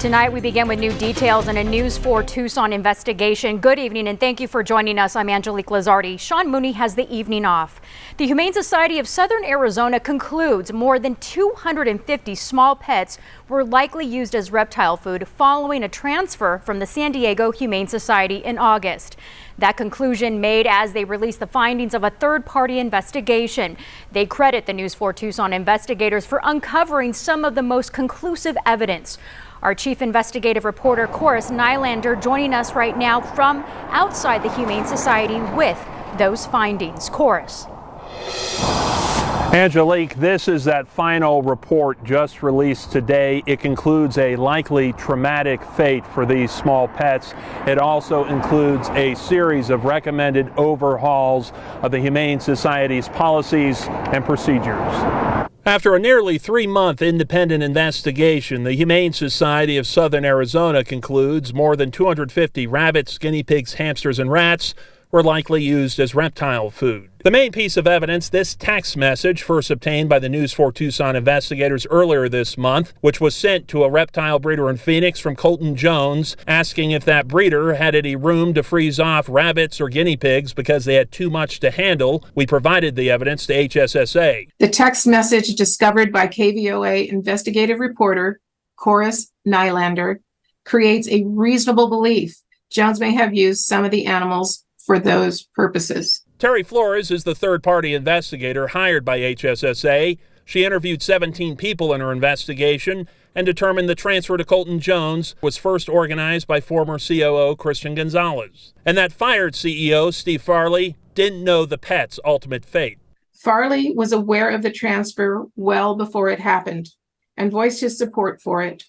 Tonight, we begin with new details in a News 4 Tucson investigation. Good evening, and thank you for joining us. I'm Angelique Lazardi. Sean Mooney has the evening off. The Humane Society of Southern Arizona concludes more than 250 small pets were likely used as reptile food following a transfer from the San Diego Humane Society in August. That conclusion made as they released the findings of a third-party investigation. They credit the News 4 Tucson investigators for uncovering some of the most conclusive evidence. Our chief investigative reporter, Chorus Nylander, joining us right now from outside the Humane Society with those findings. Chorus. Angelique, this is that final report just released today. It concludes a likely traumatic fate for these small pets. It also includes a series of recommended overhauls of the Humane Society's policies and procedures. After a nearly 3-month independent investigation, the Humane Society of Southern Arizona concludes more than 250 rabbits, guinea pigs, hamsters, and rats were likely used as reptile food. The main piece of evidence, this text message first obtained by the News 4 Tucson investigators earlier this month, which was sent to a reptile breeder in Phoenix from Colton Jones, asking if that breeder had any room to freeze off rabbits or guinea pigs because they had too much to handle. We provided the evidence to HSSA. The text message discovered by KVOA investigative reporter Chorus Nylander creates a reasonable belief Jones may have used some of the animals for those purposes. Terry Flores is the third-party investigator hired by HSSA. She interviewed 17 people in her investigation and determined the transfer to Colton Jones was first organized by former COO Christian Gonzalez. And that fired CEO, Steve Farley, didn't know the pet's ultimate fate. Farley was aware of the transfer well before it happened and voiced his support for it.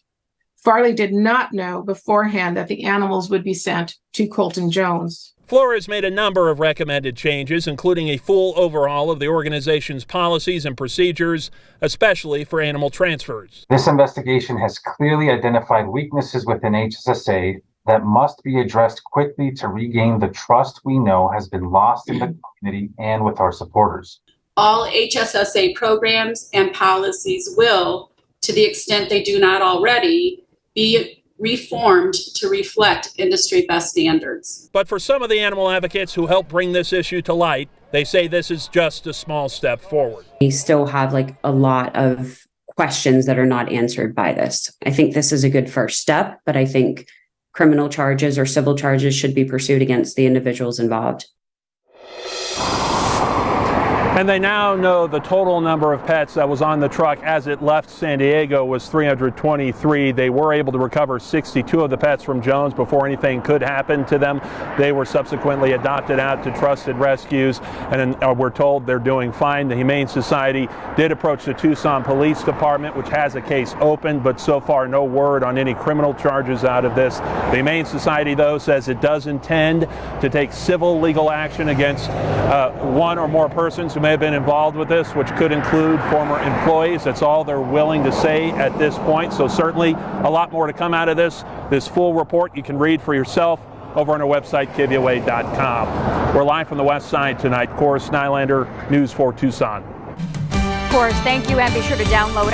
Farley did not know beforehand that the animals would be sent to Colton Jones. Flores made a number of recommended changes, including a full overhaul of the organization's policies and procedures, especially for animal transfers. This investigation has clearly identified weaknesses within HSSA that must be addressed quickly to regain the trust we know has been lost in the community and with our supporters. All HSSA programs and policies will, to the extent they do not already, be reformed to reflect industry best standards. But for some of the animal advocates who helped bring this issue to light, they say this is just a small step forward. We still have a lot of questions that are not answered by this. I think this is a good first step, but I think criminal charges or civil charges should be pursued against the individuals involved. And they now know the total number of pets that was on the truck as it left San Diego was 323. They were able to recover 62 of the pets from Jones before anything could happen to them. They were subsequently adopted out to Trusted Rescues, and we're told they're doing fine. The Humane Society did approach the Tucson Police Department, which has a case open, but so far no word on any criminal charges out of this. The Humane Society, though, says it does intend to take civil legal action against one or more persons who may have been involved with this, which could include former employees. That's all they're willing to say at this point. So certainly a lot more to come out of this. This full report you can read for yourself over on our website, KVOA.com. We're live from the west side tonight. Chorus Nylander, News 4 Tucson. Chorus, thank you, and be sure to download our